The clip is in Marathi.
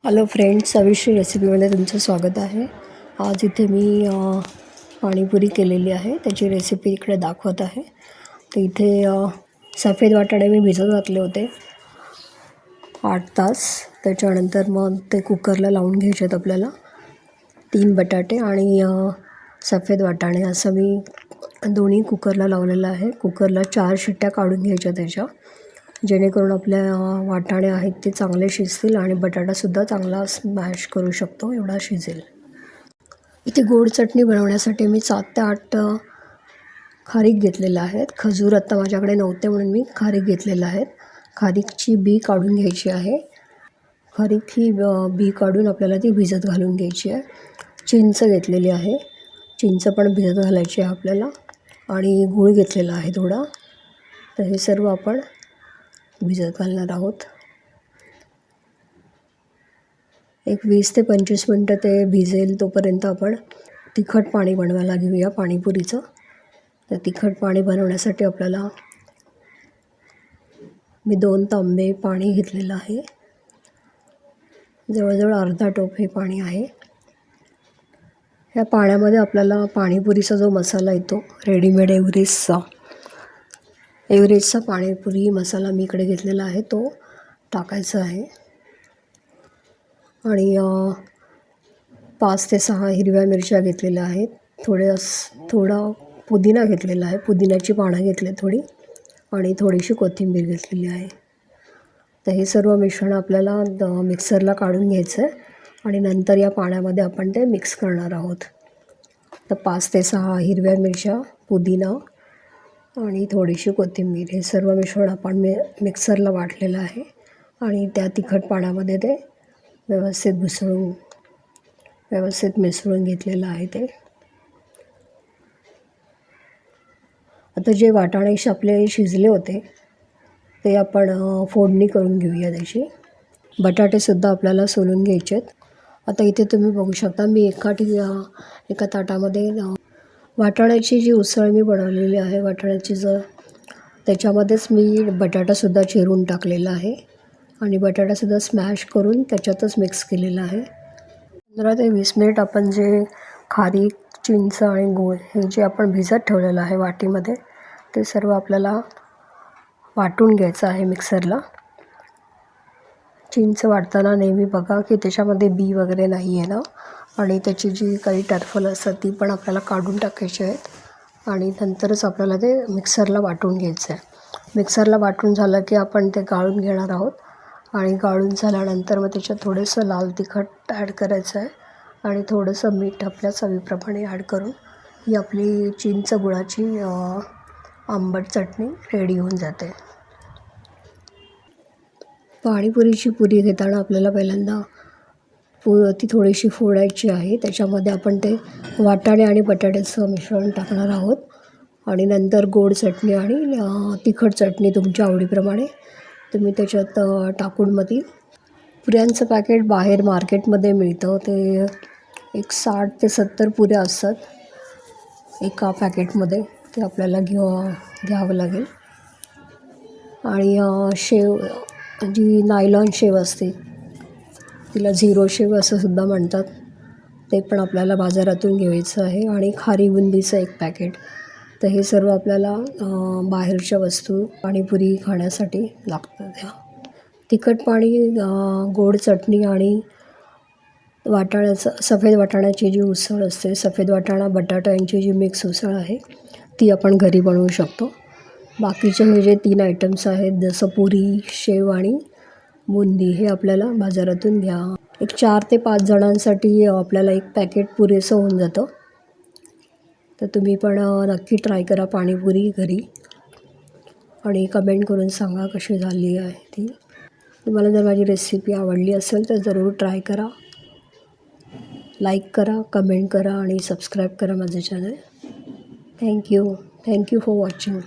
हॅलो फ्रेंड्स, सविश्री रेसिपीमध्ये तुमचं स्वागत आहे. आज इथे मी पाणीपुरी केलेली आहे, त्याची रेसिपी इकडे दाखवत आहे. तर इथे सफेद वाटाणे मी भिजत घातले होते 8 तास. त्याच्यानंतर मग ते कुकरला लावून घ्यायचे आहेत आपल्याला. 3 बटाटे आणि सफेद वाटाणे असं मी दोन्ही कुकरला लावलेलं आहे. कुकरला 4 शिट्ट्या काढून घ्यायच्या त्याच्या, जेणेकरून आपल्या वाटाणे आहेत ते चांगले शिजतील आणि बटाटासुद्धा चांगला स्मॅश करू शकतो एवढा शिजेल. इथे गोड चटणी बनवण्यासाठी मी 7 ते 8 खारीक घेतलेलं आहेत. खजूर आत्ता माझ्याकडे नव्हते म्हणून मी खारीक घेतलेलं आहेत. खारीकची बी काढून घ्यायची आहे. खारीक ही बी काढून आपल्याला ती भिजत घालून घ्यायची आहे. चिंच घेतलेली आहे, चिंच पण भिजत घालायची आहे आपल्याला. आणि गूळ घेतलेला आहे थोडा. तर हे सर्व आपण भिजत घालणार आहोत. एक 20 ते 25 मिनटं ते भिजेल तोपर्यंत आपण तिखट पाणी बनवायला घेऊया पाणीपुरीचं. तर तिखट पाणी बनवण्यासाठी आपल्याला मी 2 तांबे पाणी घेतलेलं आहे. जवळजवळ अर्धा टोप हे पाणी आहे. ह्या पाण्यामध्ये आपल्याला पाणीपुरीचा जो मसाला येतो रेडीमेड एव्हरेस्टचा पाणीपुरी मसाला मी इकडे घेतलेला आहे, तो टाकायचा आहे. आणि 5 ते 6 हिरव्या मिरच्या घेतलेल्या आहेत. थोडा पुदिना घेतलेला आहे, पुदिन्याची पानं घेतली थोडी, आणि थोडीशी कोथिंबीर घेतलेली आहे. तर हे सर्व मिश्रण आपल्याला मिक्सरला काढून घ्यायचं आहे आणि नंतर या पाण्यामध्ये आपण ते मिक्स करणार आहोत. तर 5 ते 6 हिरव्या मिरच्या, पुदिना आणि थोडीशी कोथिंबीर हे सर्व मिश्रण आपण मिक्सरला वाटलेलं आहे आणि त्या तिखट पाण्यामध्ये ते व्यवस्थित मिसळून घेतलेलं आहे ते. आता जे वाटाणे आपले शिजले होते ते आपण फोडणी करून घेऊया त्याची. बटाटेसुद्धा आपल्याला सोलून घ्यायचे आहेत. आता इथे तुम्ही बघू शकता मी एका ताटामध्ये वाटाण्याची जी उसळ मी बनवलेली आहे, त्याच्यामध्येच मी बटाटासुद्धा चिरून टाकलेला आहे आणि बटाटासुद्धा स्मॅश करून त्याच्यातच मिक्स केलेला आहे. 15 ते 20 मिनिट आपण जे खारीक, चिंच आणि गूळ हे जे आपण भिजत ठेवलेलं आहे वाटीमध्ये, ते सर्व आपल्याला वाटून घ्यायचं आहे मिक्सरला. चिंच वाटताना नेहमी बघा की त्याच्यामध्ये बी वगैरे नाही आहे ना, आणि त्याची जी काही टरफल असतात ती पण आपल्याला काढून टाकायची आहेत आणि नंतरच आपल्याला ते मिक्सरला वाटून घ्यायचं आहे. मिक्सरला वाटून झालं की आपण ते गाळून घेणार आहोत आणि गाळून झाल्यानंतर मग त्याच्यात थोडंसं लाल तिखट ॲड करायचं आहे आणि थोडंसं मीठ आपल्या चवीप्रमाणे ॲड करून ही आपली चिंच गुळाची आंबट चटणी रेडी होऊन जाते. पाणीपुरीची पुरी घेताना आपल्याला पहिल्यांदा ती थोडीशी फोडायची आहे. त्याच्यामध्ये आपण ते वाटाणे आणि बटाट्याचं मिश्रण टाकणार आहोत आणि नंतर गोड चटणी आणि तिखट चटणी तुमच्या आवडीप्रमाणे तुम्ही त्याच्यात टाकून मग ती पुऱ्यांचं पॅकेट बाहेर मार्केटमध्ये मिळतं. ते एक 60 ते 70 पुऱ्या असतात एका पॅकेटमध्ये. ते आपल्याला घ्यावं लागेल. आणि शेव, जी नायलॉन शेव असते तिला झिरो शेव असं सुद्धा म्हणतात, ते पण आपल्याला बाजारातून घ्यायचं आहे. आणि खारी बुंदीचं 1 पॅकेट. तर हे सर्व आपल्याला बाहेरच्या वस्तू पाणीपुरी खाण्यासाठी लागतात. ह्या तिखट पाणी, गोड चटणी आणि सफेद वाटाण्याची जी उसळ असते, सफेद वाटाणा बटाटा यांची जी मिक्स उसळ आहे ती आपण घरी बनवू शकतो. बाकीचे हे जे 3 आयटम्स आहेत जसं पुरी, शेव आणि बुंदी, हे आपल्याला बाजारातून घ्या. एक 4 ते 5 जणांसाठी आपल्याला 1 पॅकेट पुरेसं होऊन जातं. तर तुम्ही पण नक्की ट्राय करा पाणीपुरी घरी आणि कमेंट करून सांगा कशी झाली आहे ती. तुम्हाला जर माझी रेसिपी आवडली असेल तर जरूर ट्राय करा, लाईक करा, कमेंट करा आणि सबस्क्राईब करा माझं चॅनल. Thank you for watching.